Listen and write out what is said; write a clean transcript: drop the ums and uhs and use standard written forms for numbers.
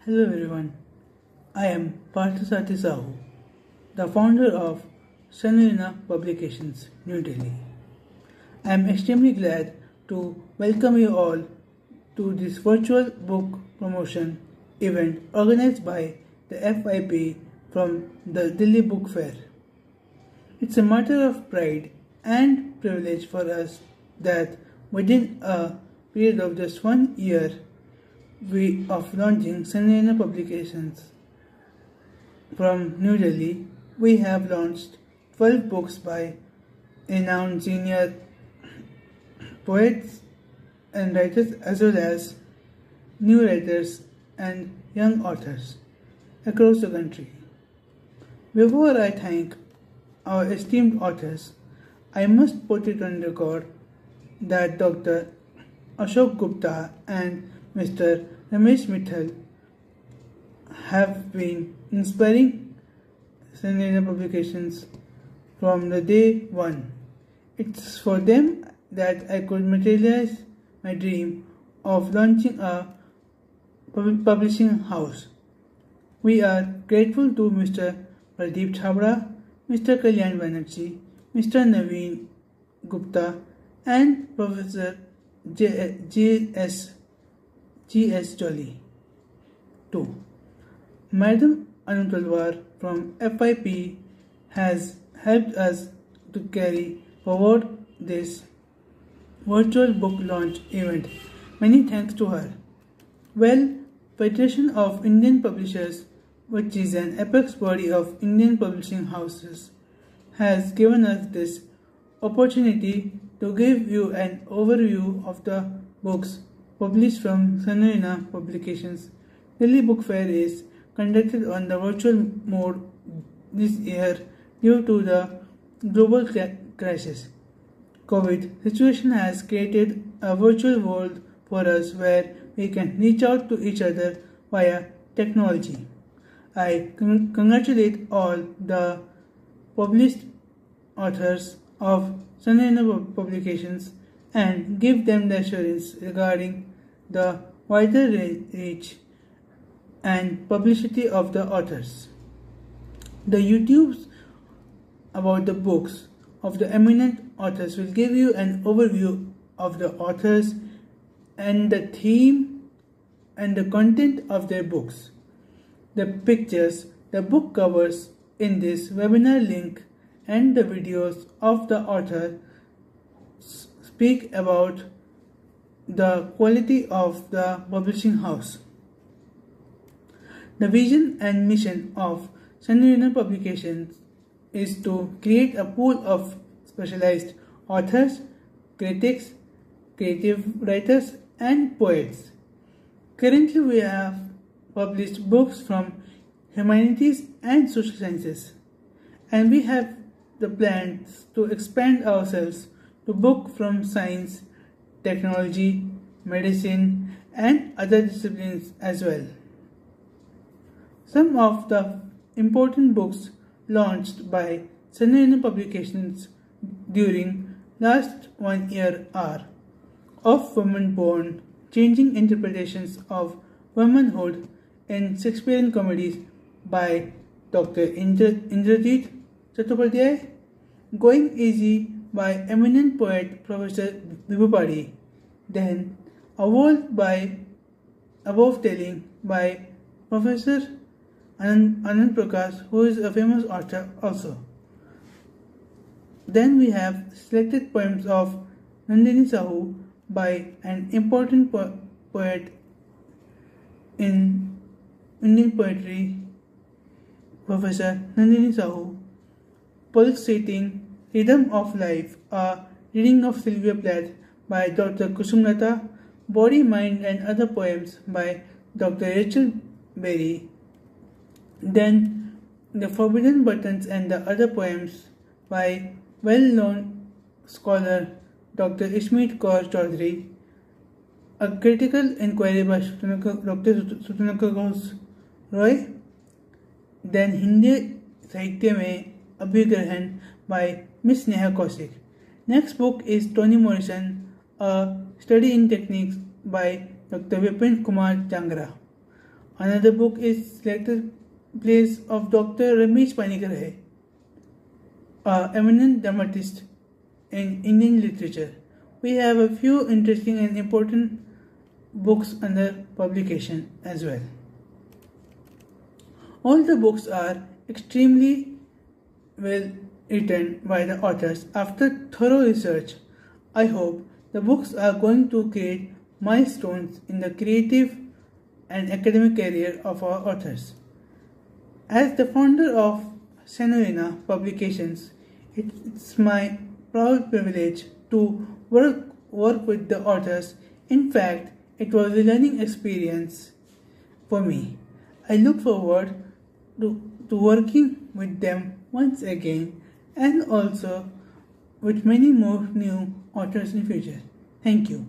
Hello everyone, I am Parthasarthi Sahu, the founder of Sanilina Publications, New Delhi. I am extremely glad to welcome you all to this virtual book promotion event organized by the FIP from the Delhi Book Fair. It's a matter of pride and privilege for us that within a period of just 1 year of launching Sanilina Publications from New Delhi, we have launched 12 books by renowned senior poets and writers as well as new writers and young authors across the country. Before I thank our esteemed authors, I must put it on record that Dr. Ashok Gupta and Mr. Ramesh Mittal have been inspiring Sanilina Publications from the day one. It's for them that I could materialize my dream of launching a publishing house. We are grateful to Mr. Pradeep Chhabra, Mr. Kalyan Banerjee, Mr. Naveen Gupta, and Professor G.S. Jolly. 2. Madam Anu Talwar from FIP has helped us to carry forward this virtual book launch event. Many thanks to her. Well, Federation of Indian Publishers, which is an apex body of Indian publishing houses, has given us this opportunity to give you an overview of the books published from Sanilina Publications. Delhi Book Fair is conducted on the virtual mode this year due to the global crisis. COVID situation has created a virtual world for us where we can reach out to each other via technology. I congratulate all the published authors of Sanilina Publications and give them the assurance regarding the wider reach and publicity of the authors. The YouTubes about the books of the eminent authors will give you an overview of the authors and the theme and the content of their books. The pictures, the book covers in this webinar link and the videos of the author speak about the quality of the publishing house. The vision and mission of Sanilina Publications is to create a pool of specialized authors, critics, creative writers, and poets. Currently, we have published books from humanities and social sciences, and we have the plans to expand ourselves to book from science, technology, medicine, and other disciplines as well. Some of the important books launched by Sanilina Publications during last 1 year are Of Women Born, Changing Interpretations of Womanhood in Shakespearean Comedies by Dr. Indrajit Chattopadhyay, Going Easy by eminent poet Professor Vibhu Padhi, then A World by Above Telling by Professor Anand Prakash, who is a famous author also. Then we have selected poems of Nandini Sahu by an important poet in Indian poetry, Professor Nandini Sahu, Pulsating Rhythm of Life, a reading of Sylvia Plath by Dr. Kusumlata, Body, Mind and Other Poems by Dr. Rachel Berry, then The Forbidden Buttons and the Other Poems by well-known scholar Dr. Ishmeet Kaur Chaudhary, a critical inquiry by Dr. Sutanaka Ghosh Roy, then Hindi Sahitya Mein Abhigrahan by Miss Neha Kaushik. Next book is Toni Morrison, A Study in Techniques by Dr. Vipin Kumar Changra. Another book is Selected Plays of Dr. Ramesh Panigrahi, an eminent dramatist in Indian literature. We have a few interesting and important books under publication as well. All the books are extremely well written by the authors after thorough research. I hope the books are going to create milestones in the creative and academic career of our authors. As the founder of Senorina Publications, it's my proud privilege to work with the authors. In fact, it was a learning experience for me. I look forward to working with them once again and also with many more new authors in future. Thank you.